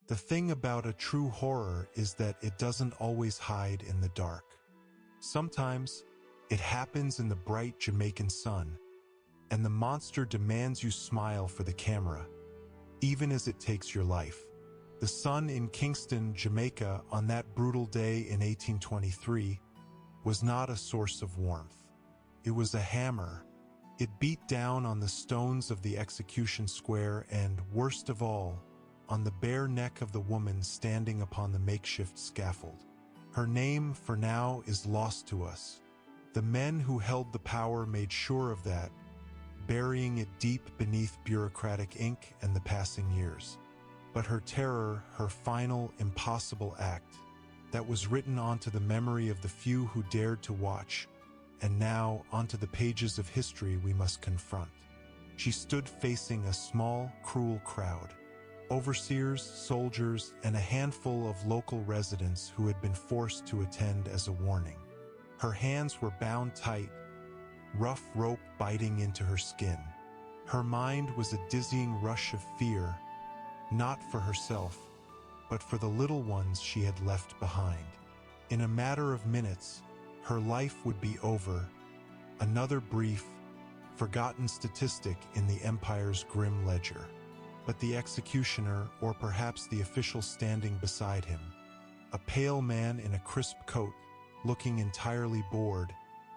The thing about a true horror is that it doesn't always hide in the dark. Sometimes, it happens in the bright Jamaican sun, and the monster demands you smile for the camera, even as it takes your life. The sun in Kingston, Jamaica, on that brutal day in 1823, was not a source of warmth. It was a hammer. It beat down on the stones of the execution square and, worst of all, on the bare neck of the woman standing upon the makeshift scaffold. Her name, for now, is lost to us. The men who held the power made sure of that, burying it deep beneath bureaucratic ink and the passing years. But her terror, her final, impossible act, that was written onto the memory of the few who dared to watch, and now onto the pages of history we must confront. She stood facing a small, cruel crowd. Overseers, soldiers, and a handful of local residents who had been forced to attend as a warning. Her hands were bound tight, rough rope biting into her skin. Her mind was a dizzying rush of fear, not for herself, but for the little ones she had left behind. In a matter of minutes, her life would be over, another brief, forgotten statistic in the empire's grim ledger. But the executioner, or perhaps the official standing beside him, a pale man in a crisp coat, looking entirely bored,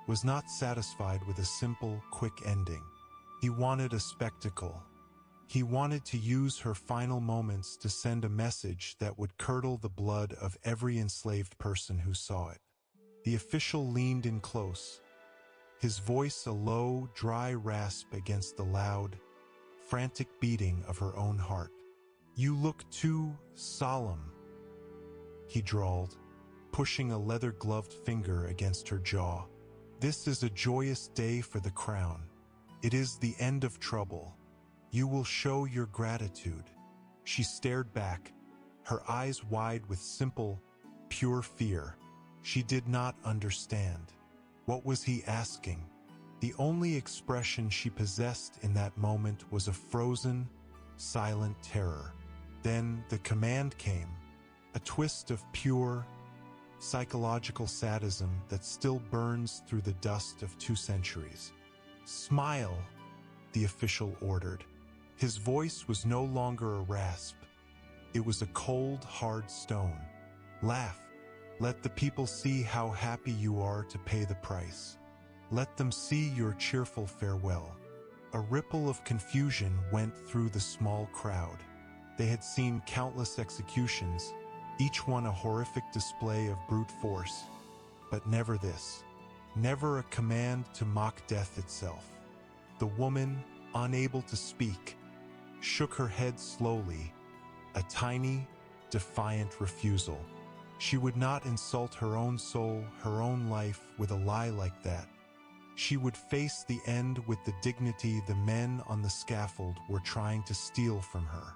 was not satisfied with a simple, quick ending. He wanted a spectacle. He wanted to use her final moments to send a message that would curdle the blood of every enslaved person who saw it. The official leaned in close, his voice a low, dry rasp against the loud, frantic beating of her own heart. "You look too solemn," he drawled, pushing a leather-gloved finger against her jaw. "This is a joyous day for the crown. It is the end of trouble. You will show your gratitude." She stared back, her eyes wide with simple, pure fear. She did not understand. What was he asking? The only expression she possessed in that moment was a frozen, silent terror. Then the command came, a twist of pure, psychological sadism that still burns through the dust of 2 centuries. "Smile," the official ordered. His voice was no longer a rasp. It was a cold, hard stone. "Laugh. Let the people see how happy you are to pay the price. Let them see your cheerful farewell." A ripple of confusion went through the small crowd. They had seen countless executions, each one a horrific display of brute force, but never this. Never a command to mock death itself. The woman, unable to speak, shook her head slowly, a tiny, defiant refusal. She would not insult her own soul, her own life, with a lie like that. She would face the end with the dignity the men on the scaffold were trying to steal from her.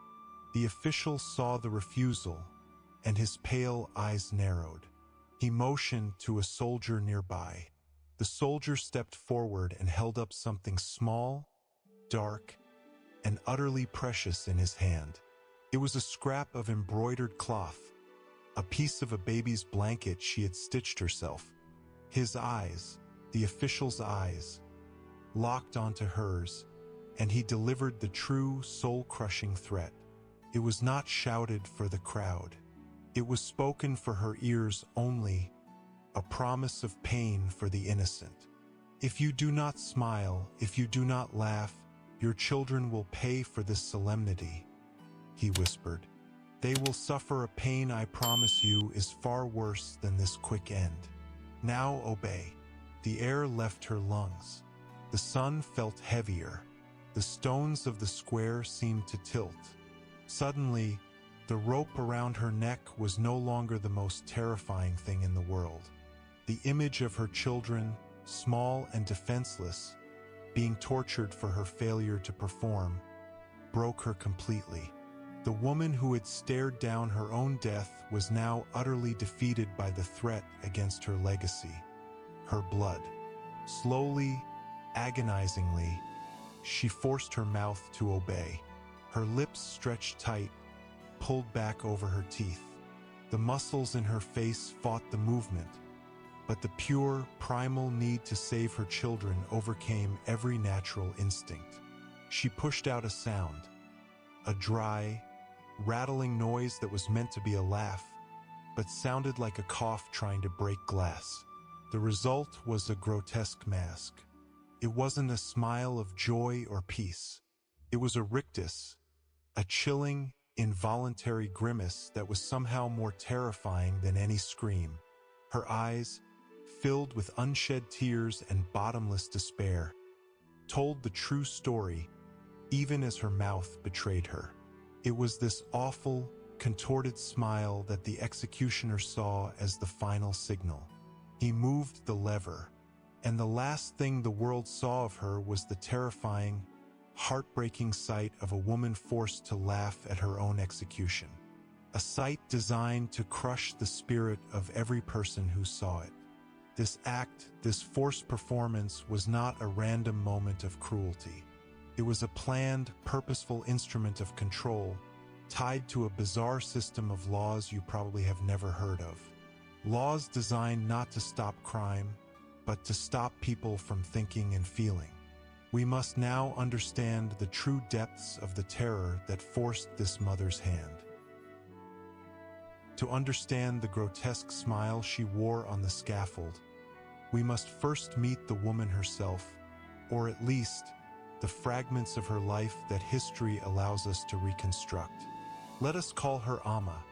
The official saw the refusal, and his pale eyes narrowed. He motioned to a soldier nearby. The soldier stepped forward and held up something small, dark, and utterly precious in his hand. It was a scrap of embroidered cloth, a piece of a baby's blanket she had stitched herself. His eyes, the official's eyes, locked onto hers, and he delivered the true, soul-crushing threat. It was not shouted for the crowd. It was spoken for her ears only, a promise of pain for the innocent. "If you do not smile, if you do not laugh, your children will pay for this solemnity," he whispered. "They will suffer a pain I promise you is far worse than this quick end. Now obey." The air left her lungs. The sun felt heavier. The stones of the square seemed to tilt. Suddenly, the rope around her neck was no longer the most terrifying thing in the world. The image of her children, small and defenseless, being tortured for her failure to perform, broke her completely. The woman who had stared down her own death was now utterly defeated by the threat against her legacy. Her blood. Slowly, agonizingly, she forced her mouth to obey. Her lips stretched tight, pulled back over her teeth. The muscles in her face fought the movement, but the pure, primal need to save her children overcame every natural instinct. She pushed out a sound, a dry, rattling noise that was meant to be a laugh, but sounded like a cough trying to break glass. The result was a grotesque mask. It wasn't a smile of joy or peace. It was a rictus, a chilling, involuntary grimace that was somehow more terrifying than any scream. Her eyes, filled with unshed tears and bottomless despair, told the true story, even as her mouth betrayed her. It was this awful, contorted smile that the executioner saw as the final signal. He moved the lever, and the last thing the world saw of her was the terrifying, heartbreaking sight of a woman forced to laugh at her own execution. A sight designed to crush the spirit of every person who saw it. This act, this forced performance, was not a random moment of cruelty. It was a planned, purposeful instrument of control, tied to a bizarre system of laws you probably have never heard of. Laws designed not to stop crime, but to stop people from thinking and feeling. We must now understand the true depths of the terror that forced this mother's hand. To understand the grotesque smile she wore on the scaffold, we must first meet the woman herself, or at least the fragments of her life that history allows us to reconstruct. Let us call her Amma,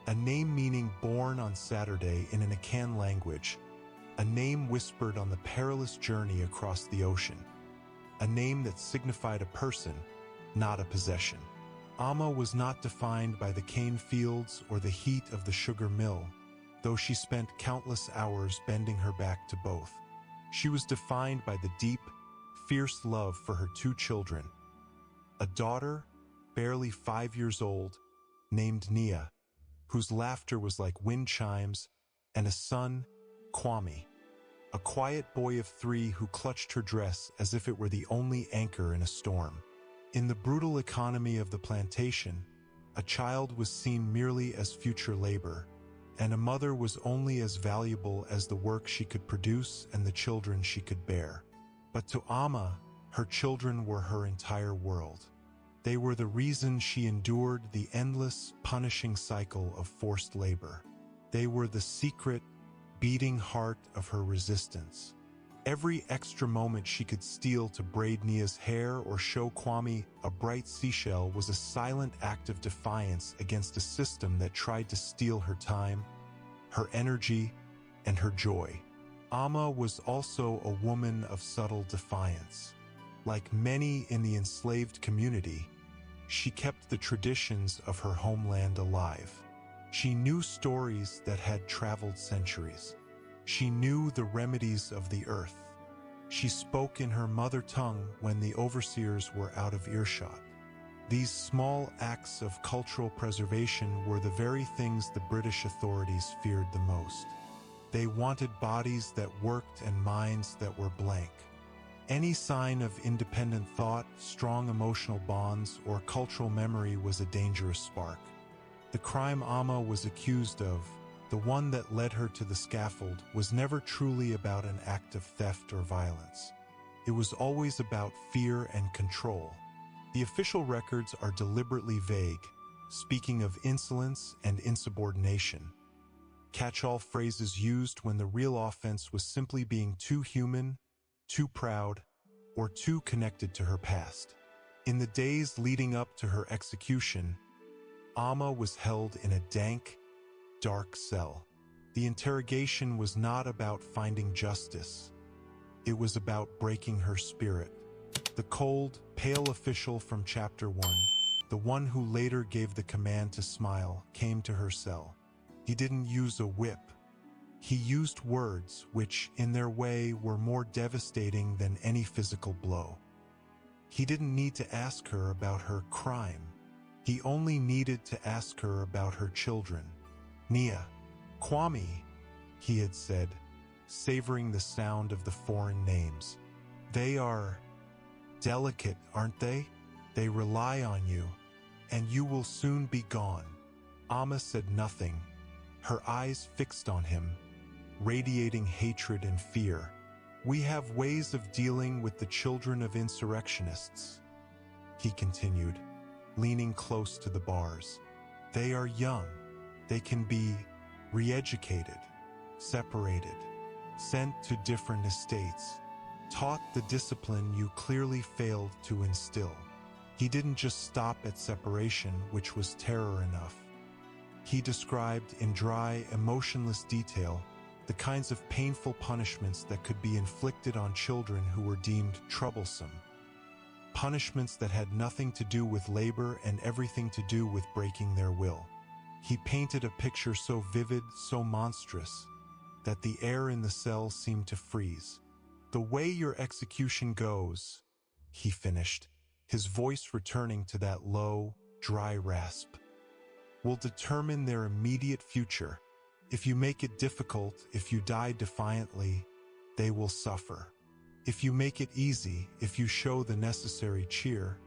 a name meaning born on Saturday in an Akan language, a name whispered on the perilous journey across the ocean, a name that signified a person, not a possession. Amma was not defined by the cane fields or the heat of the sugar mill, though she spent countless hours bending her back to both. She was defined by the deep, fierce love for her two children, a daughter, barely 5 years old, named Nia, whose laughter was like wind chimes, and a son, Kwame, a quiet boy of 3 who clutched her dress as if it were the only anchor in a storm. In the brutal economy of the plantation, a child was seen merely as future labor, and a mother was only as valuable as the work she could produce and the children she could bear. But to Amma, her children were her entire world. They were the reason she endured the endless, punishing cycle of forced labor. They were the secret, beating heart of her resistance. Every extra moment she could steal to braid Nia's hair or show Kwame a bright seashell was a silent act of defiance against a system that tried to steal her time, her energy, and her joy. Amma was also a woman of subtle defiance. Like many in the enslaved community, she kept the traditions of her homeland alive. She knew stories that had traveled centuries. She knew the remedies of the earth. She spoke in her mother tongue when the overseers were out of earshot. These small acts of cultural preservation were the very things the British authorities feared the most. They wanted bodies that worked and minds that were blank. Any sign of independent thought, strong emotional bonds, or cultural memory was a dangerous spark. The crime Amma was accused of, the one that led her to the scaffold, was never truly about an act of theft or violence. It was always about fear and control. The official records are deliberately vague, speaking of insolence and insubordination. Catch-all phrases used when the real offense was simply being too human, too proud, or too connected to her past. In the days leading up to her execution, Amma was held in a dank, dark cell. The interrogation was not about finding justice. It was about breaking her spirit. The cold, pale official from Chapter 1, the one who later gave the command to smile, came to her cell. He didn't use a whip. He used words which, in their way, were more devastating than any physical blow. He didn't need to ask her about her crime. He only needed to ask her about her children. Nia, Kwame, he had said, savoring the sound of the foreign names. They are delicate, aren't they? They rely on you, and you will soon be gone. Amma said nothing, her eyes fixed on him, radiating hatred and fear. "We have ways of dealing with the children of insurrectionists," he continued, leaning close to the bars. "They are young. They can be re-educated, separated, sent to different estates, taught the discipline you clearly failed to instill." He didn't just stop at separation, which was terror enough. He described in dry, emotionless detail the kinds of painful punishments that could be inflicted on children who were deemed troublesome. Punishments that had nothing to do with labor and everything to do with breaking their will. He painted a picture so vivid, so monstrous, that the air in the cell seemed to freeze. "The way your execution goes," he finished, his voice returning to that low, dry rasp, "will determine their immediate future. If you make it difficult, if you die defiantly, they will suffer. If you make it easy, if you show the necessary cheer,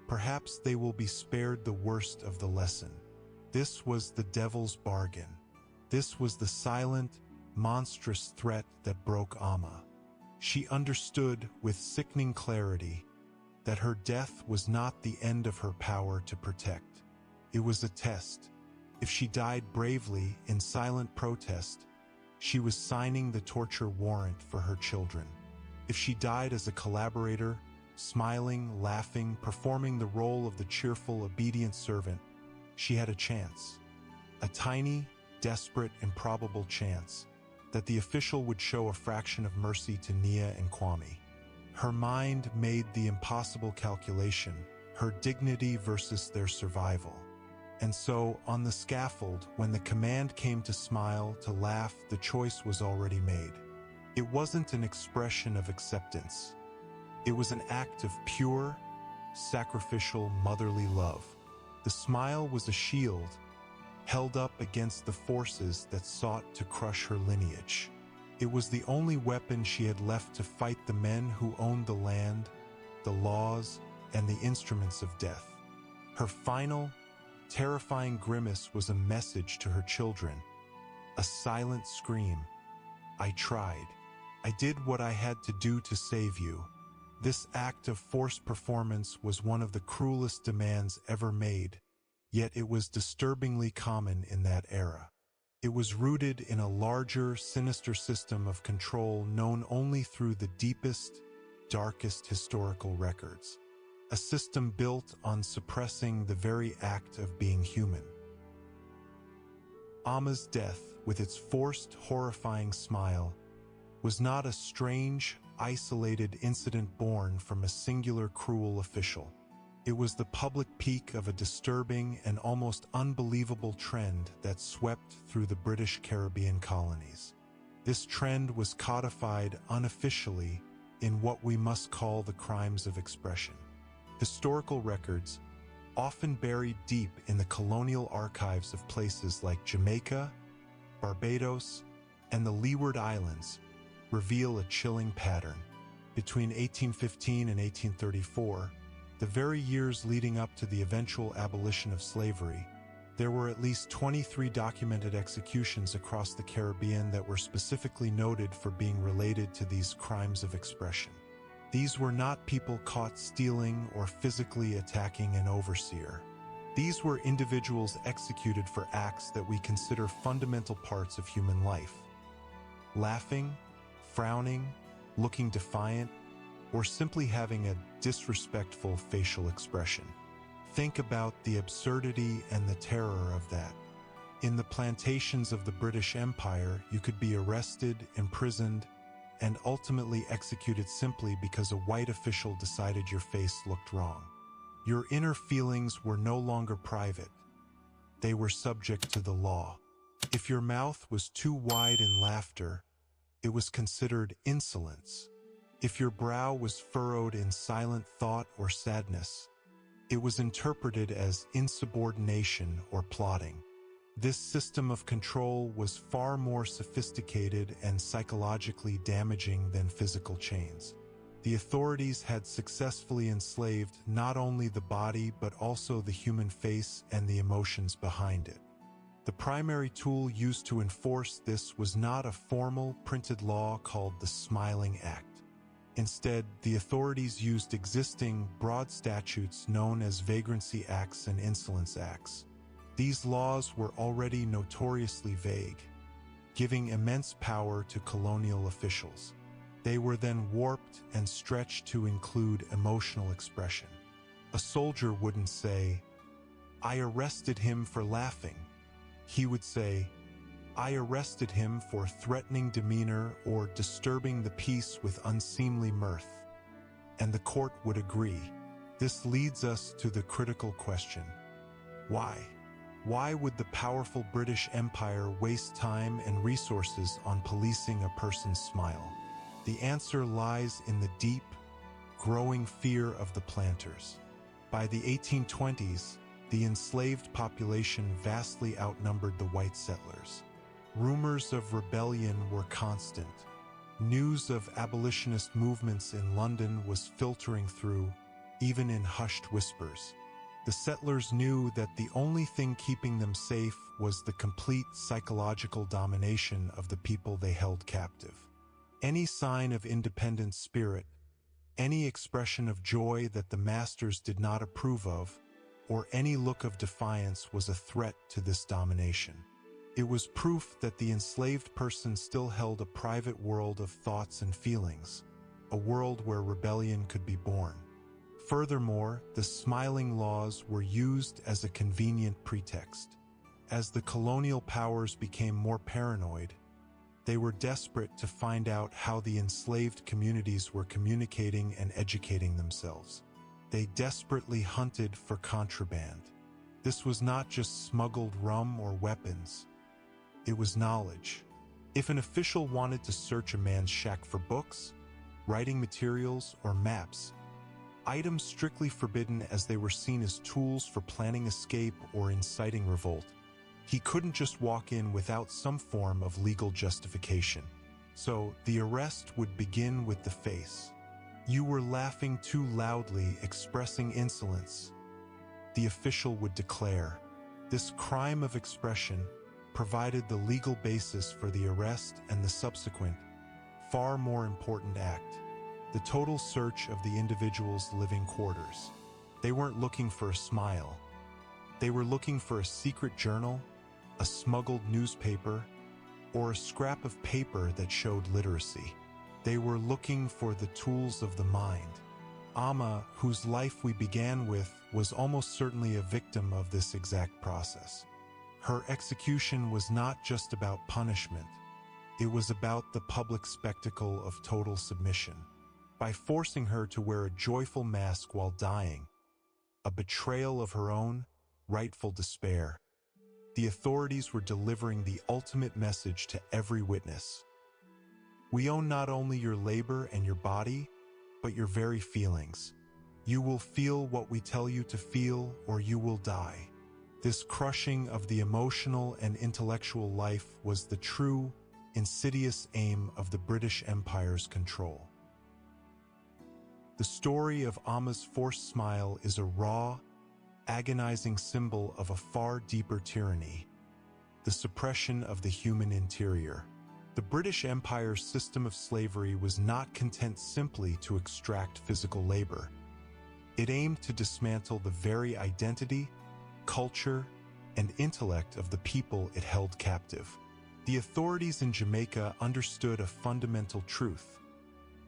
perhaps they will be spared the worst of the lesson." This was the devil's bargain. This was the silent, monstrous threat that broke Amma. She understood with sickening clarity that her death was not the end of her power to protect. It was a test. If she died bravely in silent protest, she was signing the torture warrant for her children. If she died as a collaborator, smiling, laughing, performing the role of the cheerful, obedient servant, she had a chance. A tiny, desperate, improbable chance that the official would show a fraction of mercy to Nia and Kwame. Her mind made the impossible calculation, her dignity versus their survival. And so, on the scaffold, when the command came to smile, to laugh, the choice was already made. It wasn't an expression of acceptance. It was an act of pure, sacrificial, motherly love. The smile was a shield, held up against the forces that sought to crush her lineage. It was the only weapon she had left to fight the men who owned the land, the laws, and the instruments of death. Her final, terrifying grimace was a message to her children, a silent scream. "I tried. I did what I had to do to save you." This act of forced performance was one of the cruelest demands ever made, yet it was disturbingly common in that era. It was rooted in a larger, sinister system of control known only through the deepest, darkest historical records. A system built on suppressing the very act of being human. Amma's death, with its forced, horrifying smile, was not a strange, isolated incident born from a singular cruel official. It was the public peak of a disturbing and almost unbelievable trend that swept through the British Caribbean colonies. This trend was codified unofficially in what we must call the crimes of expression. Historical records, often buried deep in the colonial archives of places like Jamaica, Barbados, and the Leeward Islands, reveal a chilling pattern. Between 1815 and 1834, the very years leading up to the eventual abolition of slavery, there were at least 23 documented executions across the Caribbean that were specifically noted for being related to these crimes of expression. These were not people caught stealing or physically attacking an overseer. These were individuals executed for acts that we consider fundamental parts of human life. Laughing, frowning, looking defiant, or simply having a disrespectful facial expression. Think about the absurdity and the terror of that. In the plantations of the British Empire, you could be arrested, imprisoned, and ultimately executed simply because a white official decided your face looked wrong. Your inner feelings were no longer private. They were subject to the law. If your mouth was too wide in laughter, it was considered insolence. If your brow was furrowed in silent thought or sadness, it was interpreted as insubordination or plotting. This system of control was far more sophisticated and psychologically damaging than physical chains. The authorities had successfully enslaved not only the body but also the human face and the emotions behind it. The primary tool used to enforce this was not a formal, printed law called the Smiling Act. Instead, the authorities used existing, broad statutes known as Vagrancy Acts and Insolence Acts. These laws were already notoriously vague, giving immense power to colonial officials. They were then warped and stretched to include emotional expression. A soldier wouldn't say, "I arrested him for laughing." He would say, "I arrested him for threatening demeanor or disturbing the peace with unseemly mirth." And the court would agree. This leads us to the critical question: why? Why would the powerful British Empire waste time and resources on policing a person's smile? The answer lies in the deep, growing fear of the planters. By the 1820s, the enslaved population vastly outnumbered the white settlers. Rumors of rebellion were constant. News of abolitionist movements in London was filtering through, even in hushed whispers. The settlers knew that the only thing keeping them safe was the complete psychological domination of the people they held captive. Any sign of independent spirit, any expression of joy that the masters did not approve of, or any look of defiance was a threat to this domination. It was proof that the enslaved person still held a private world of thoughts and feelings, a world where rebellion could be born. Furthermore, the smiling laws were used as a convenient pretext. As the colonial powers became more paranoid, they were desperate to find out how the enslaved communities were communicating and educating themselves. They desperately hunted for contraband. This was not just smuggled rum or weapons. It was knowledge. If an official wanted to search a man's shack for books, writing materials, or maps, items strictly forbidden as they were seen as tools for planning escape or inciting revolt, he couldn't just walk in without some form of legal justification. So the arrest would begin with the face. "You were laughing too loudly, expressing insolence," the official would declare. This crime of expression provided the legal basis for the arrest and the subsequent, far more important act, the total search of the individual's living quarters. They weren't looking for a smile. They were looking for a secret journal, a smuggled newspaper, or a scrap of paper that showed literacy. They were looking for the tools of the mind. Amma, whose life we began with, was almost certainly a victim of this exact process. Her execution was not just about punishment. It was about the public spectacle of total submission. By forcing her to wear a joyful mask while dying, a betrayal of her own rightful despair, the authorities were delivering the ultimate message to every witness. We own not only your labor and your body, but your very feelings. You will feel what we tell you to feel, or you will die. This crushing of the emotional and intellectual life was the true, insidious aim of the British Empire's control. The story of Amma's forced smile is a raw, agonizing symbol of a far deeper tyranny, the suppression of the human interior. The British Empire's system of slavery was not content simply to extract physical labor. It aimed to dismantle the very identity, culture, and intellect of the people it held captive. The authorities in Jamaica understood a fundamental truth.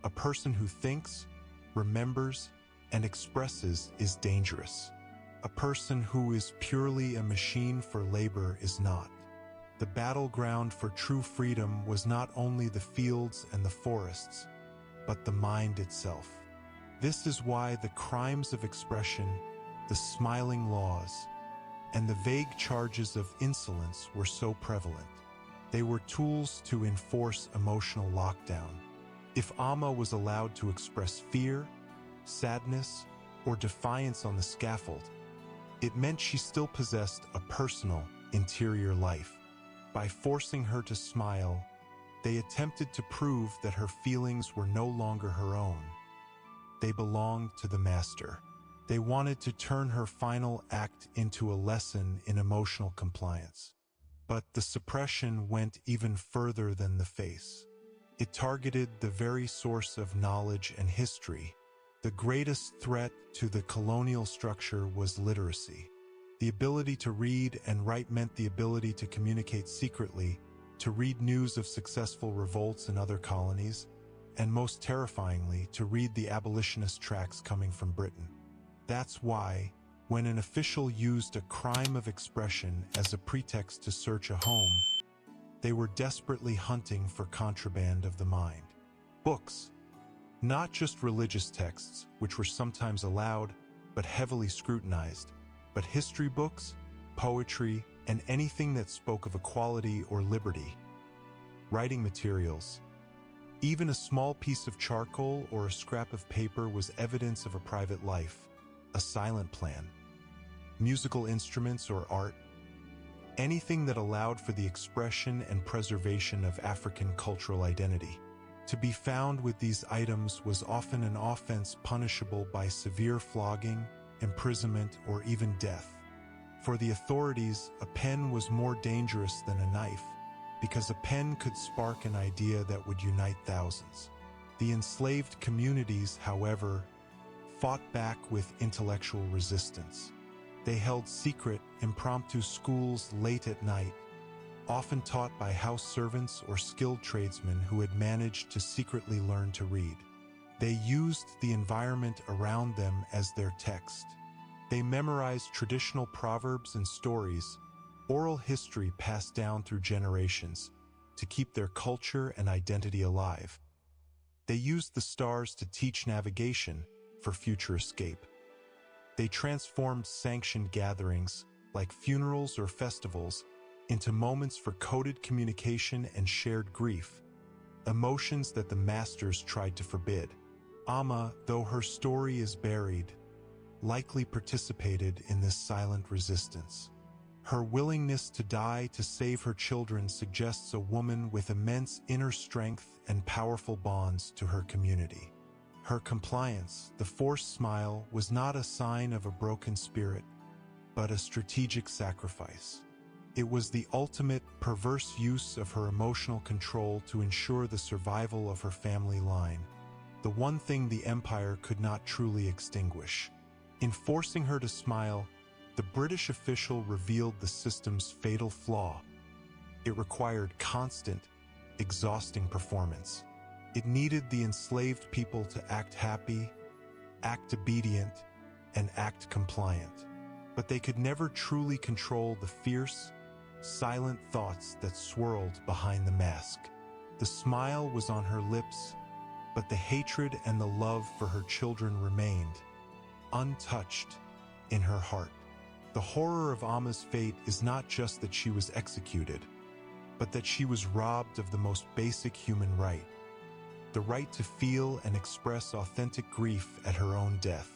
A person who thinks, remembers, and expresses is dangerous. A person who is purely a machine for labor is not. The battleground for true freedom was not only the fields and the forests, but the mind itself. This is why the crimes of expression, the smiling laws, and the vague charges of insolence were so prevalent. They were tools to enforce emotional lockdown. If Amma was allowed to express fear, sadness, or defiance on the scaffold, it meant she still possessed a personal, interior life. By forcing her to smile, they attempted to prove that her feelings were no longer her own. They belonged to the master. They wanted to turn her final act into a lesson in emotional compliance. But the suppression went even further than the face. It targeted the very source of knowledge and history. The greatest threat to the colonial structure was literacy. The ability to read and write meant the ability to communicate secretly, to read news of successful revolts in other colonies, and most terrifyingly, to read the abolitionist tracts coming from Britain. That's why, when an official used a crime of expression as a pretext to search a home, they were desperately hunting for contraband of the mind. Books, not just religious texts, which were sometimes allowed but heavily scrutinized, but history books, poetry, and anything that spoke of equality or liberty. Writing materials. Even a small piece of charcoal or a scrap of paper was evidence of a private life, a silent plan. Musical instruments or art. Anything that allowed for the expression and preservation of African cultural identity. To be found with these items was often an offense punishable by severe flogging, imprisonment, or even death. For the authorities, a pen was more dangerous than a knife, because a pen could spark an idea that would unite thousands. The enslaved communities, however, fought back with intellectual resistance. They held secret, impromptu schools late at night, often taught by house servants or skilled tradesmen who had managed to secretly learn to read. They used the environment around them as their text. They memorized traditional proverbs and stories, oral history passed down through generations, to keep their culture and identity alive. They used the stars to teach navigation for future escape. They transformed sanctioned gatherings, like funerals or festivals, into moments for coded communication and shared grief, emotions that the masters tried to forbid. Amma, though her story is buried, likely participated in this silent resistance. Her willingness to die to save her children suggests a woman with immense inner strength and powerful bonds to her community. Her compliance, the forced smile, was not a sign of a broken spirit, but a strategic sacrifice. It was the ultimate perverse use of her emotional control to ensure the survival of her family line, the one thing the empire could not truly extinguish. In forcing her to smile, the British official revealed the system's fatal flaw. It required constant, exhausting performance. It needed the enslaved people to act happy, act obedient, and act compliant. But they could never truly control the fierce, silent thoughts that swirled behind the mask. The smile was on her lips, but the hatred and the love for her children remained, untouched, in her heart. The horror of Amma's fate is not just that she was executed, but that she was robbed of the most basic human right, the right to feel and express authentic grief at her own death.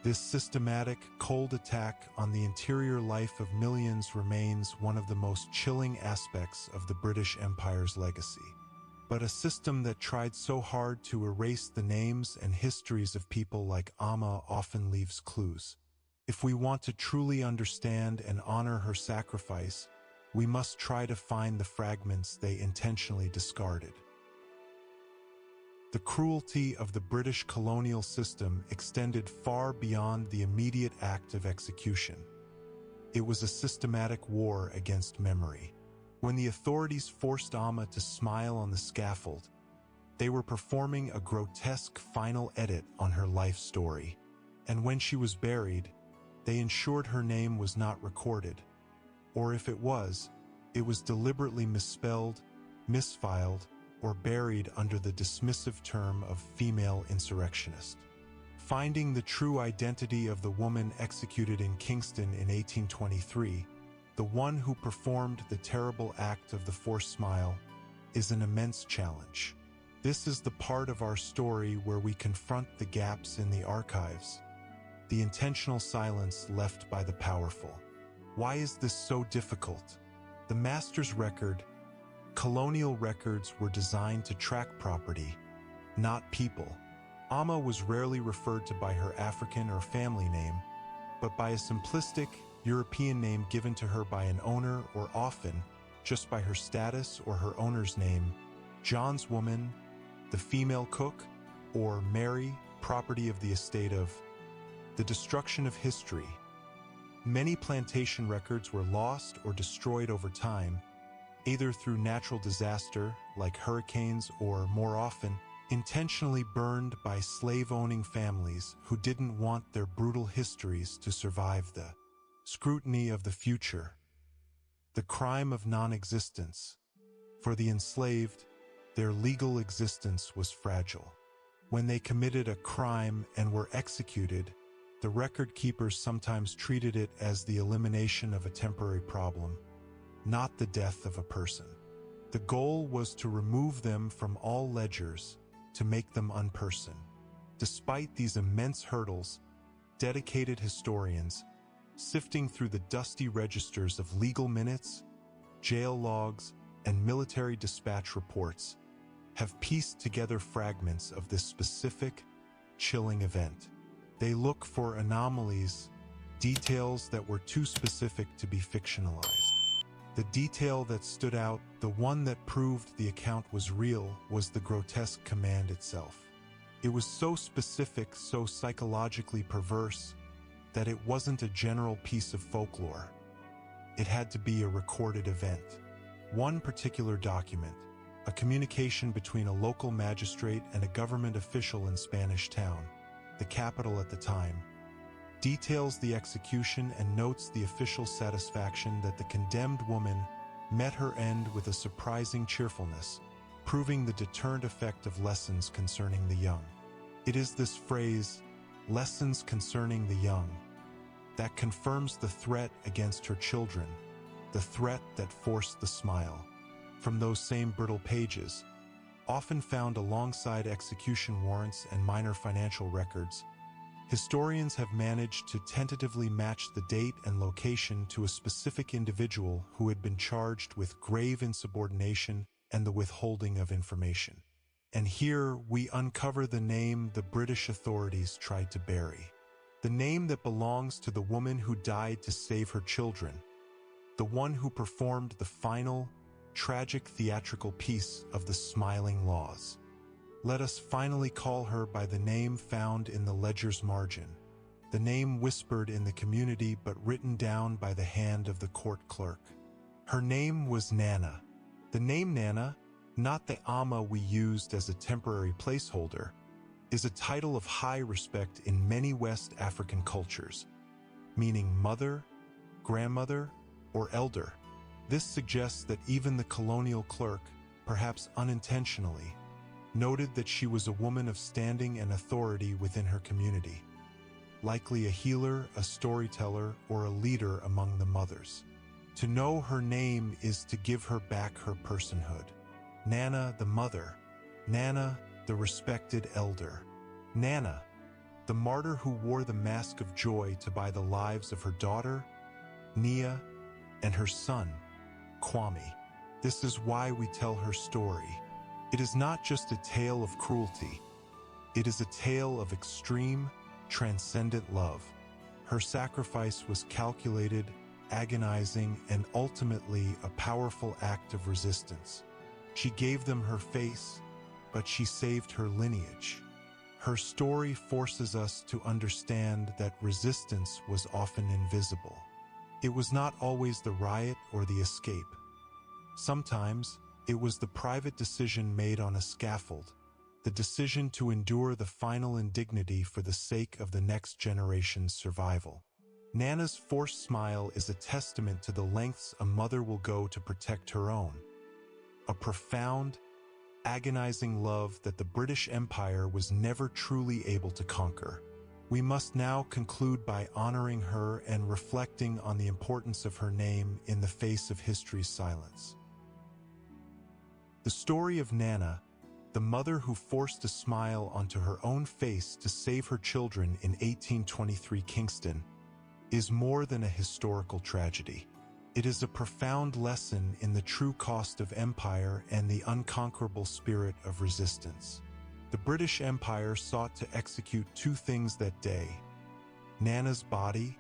This systematic, cold attack on the interior life of millions remains one of the most chilling aspects of the British Empire's legacy. But a system that tried so hard to erase the names and histories of people like Amma often leaves clues. If we want to truly understand and honor her sacrifice, we must try to find the fragments they intentionally discarded. The cruelty of the British colonial system extended far beyond the immediate act of execution. It was a systematic war against memory. When the authorities forced Amma to smile on the scaffold, they were performing a grotesque final edit on her life story. And when she was buried, they ensured her name was not recorded. Or if it was deliberately misspelled, misfiled, or buried under the dismissive term of female insurrectionist. Finding the true identity of the woman executed in Kingston in 1823, the one who performed the terrible act of the forced smile, is an immense challenge. This is the part of our story where we confront the gaps in the archives, the intentional silence left by the powerful. Why is this so difficult? The master's record, colonial records, were designed to track property, not people. Amma was rarely referred to by her African or family name, but by a simplistic European name given to her by an owner or often just by her status or her owner's name, John's woman, the female cook, or Mary, property of the estate of. The destruction of history. Many plantation records were lost or destroyed over time, either through natural disaster, like hurricanes, or more often, intentionally burned by slave-owning families who didn't want their brutal histories to survive the scrutiny of the future. The crime of non-existence. For the enslaved, their legal existence was fragile. When they committed a crime and were executed, the record keepers sometimes treated it as the elimination of a temporary problem, not the death of a person. The goal was to remove them from all ledgers, to make them unperson. Despite these immense hurdles, dedicated historians, sifting through the dusty registers of legal minutes, jail logs, and military dispatch reports, have pieced together fragments of this specific, chilling event. They look for anomalies, details that were too specific to be fictionalized. The detail that stood out, the one that proved the account was real, was the grotesque command itself. It was so specific, so psychologically perverse, that it wasn't a general piece of folklore. It had to be a recorded event. One particular document, a communication between a local magistrate and a government official in Spanish Town, the capital at the time, details the execution and notes the official satisfaction that the condemned woman met her end with a surprising cheerfulness, proving the deterrent effect of lessons concerning the young. It is this phrase, lessons concerning the young, that confirms the threat against her children, the threat that forced the smile. From those same brittle pages, often found alongside execution warrants and minor financial records, historians have managed to tentatively match the date and location to a specific individual who had been charged with grave insubordination and the withholding of information. And here we uncover the name the British authorities tried to bury. The name that belongs to the woman who died to save her children, the one who performed the final, tragic theatrical piece of the smiling laws. Let us finally call her by the name found in the ledger's margin, the name whispered in the community but written down by the hand of the court clerk. Her name was Nana. The name Nana, not the Amma we used as a temporary placeholder, is a title of high respect in many West African cultures, meaning mother, grandmother, or elder. This suggests that even the colonial clerk, perhaps unintentionally, noted that she was a woman of standing and authority within her community, likely a healer, a storyteller, or a leader among the mothers. To know her name is to give her back her personhood. Nana, the mother. Nana, the respected elder. Nana, the martyr who wore the mask of joy to buy the lives of her daughter, Nia, and her son, Kwame. This is why we tell her story. It is not just a tale of cruelty. It is a tale of extreme, transcendent love. Her sacrifice was calculated, agonizing, and ultimately a powerful act of resistance. She gave them her face, but she saved her lineage. Her story forces us to understand that resistance was often invisible. It was not always the riot or the escape. Sometimes, it was the private decision made on a scaffold, the decision to endure the final indignity for the sake of the next generation's survival. Nana's forced smile is a testament to the lengths a mother will go to protect her own. A profound, agonizing love that the British Empire was never truly able to conquer. We must now conclude by honoring her and reflecting on the importance of her name in the face of history's silence. The story of Nana, the mother who forced a smile onto her own face to save her children in 1823 Kingston, is more than a historical tragedy. It is a profound lesson in the true cost of empire and the unconquerable spirit of resistance. The British Empire sought to execute two things that day: Nana's body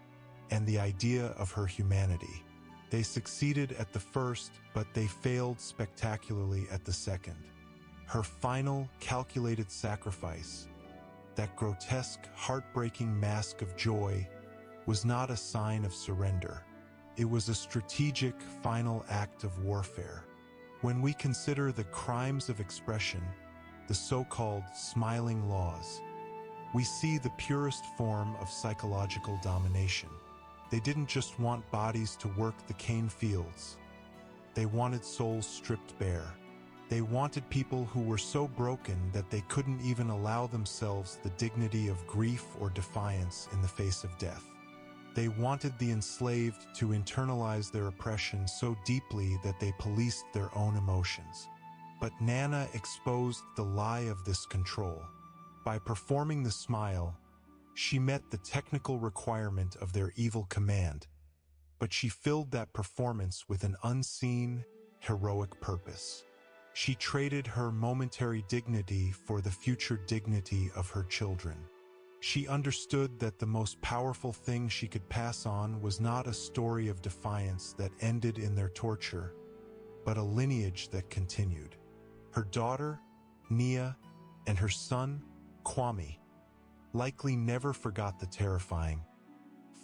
and the idea of her humanity. They succeeded at the first, but they failed spectacularly at the second. Her final, calculated sacrifice, that grotesque, heartbreaking mask of joy, was not a sign of surrender. It was a strategic, final act of warfare. When we consider the crimes of expression, the so-called smiling laws, we see the purest form of psychological domination. They didn't just want bodies to work the cane fields. They wanted souls stripped bare. They wanted people who were so broken that they couldn't even allow themselves the dignity of grief or defiance in the face of death. They wanted the enslaved to internalize their oppression so deeply that they policed their own emotions. But Nana exposed the lie of this control. By performing the smile, she met the technical requirement of their evil command, but she filled that performance with an unseen, heroic purpose. She traded her momentary dignity for the future dignity of her children. She understood that the most powerful thing she could pass on was not a story of defiance that ended in their torture, but a lineage that continued. Her daughter, Nia, and her son, Kwame, likely never forgot the terrifying,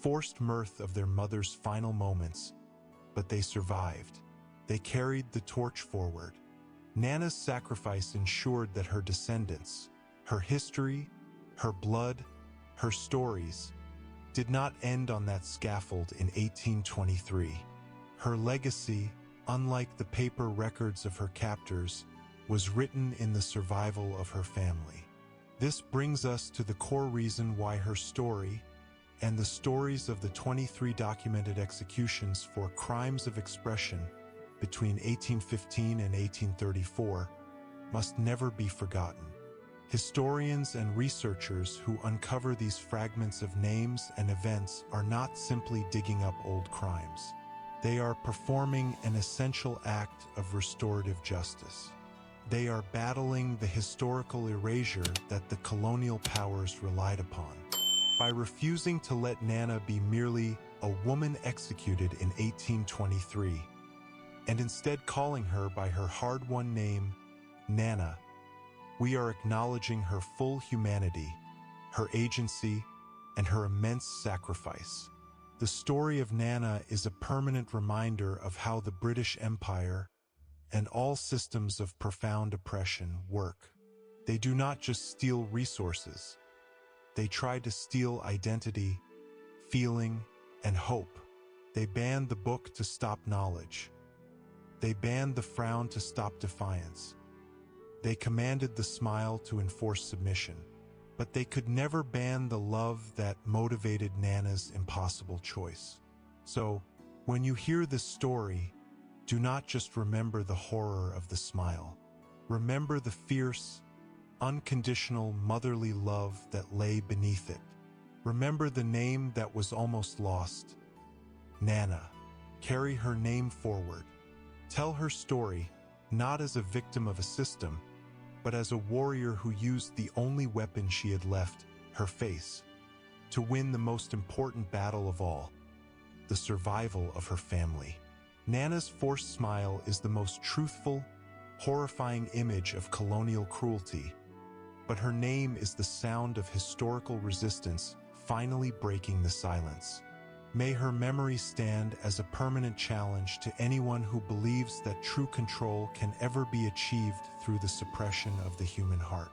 forced mirth of their mother's final moments, but they survived. They carried the torch forward. Nana's sacrifice ensured that her descendants, her history, her blood, her stories, did not end on that scaffold in 1823. Her legacy, unlike the paper records of her captors, was written in the survival of her family. This brings us to the core reason why her story, and the stories of the 23 documented executions for crimes of expression between 1815 and 1834, must never be forgotten. Historians and researchers who uncover these fragments of names and events are not simply digging up old crimes. They are performing an essential act of restorative justice. They are battling the historical erasure that the colonial powers relied upon. By refusing to let Nana be merely a woman executed in 1823, and instead calling her by her hard-won name, Nana, we are acknowledging her full humanity, her agency, and her immense sacrifice. The story of Nana is a permanent reminder of how the British Empire and all systems of profound oppression work. They do not just steal resources. They try to steal identity, feeling, and hope. They banned the book to stop knowledge. They banned the frown to stop defiance. They commanded the smile to enforce submission. But they could never ban the love that motivated Nana's impossible choice. So, when you hear this story, do not just remember the horror of the smile. Remember the fierce, unconditional motherly love that lay beneath it. Remember the name that was almost lost, Nana. Carry her name forward. Tell her story, not as a victim of a system, but as a warrior who used the only weapon she had left, her face, to win the most important battle of all, the survival of her family. Nana's forced smile is the most truthful, horrifying image of colonial cruelty, but her name is the sound of historical resistance finally breaking the silence. May her memory stand as a permanent challenge to anyone who believes that true control can ever be achieved through the suppression of the human heart.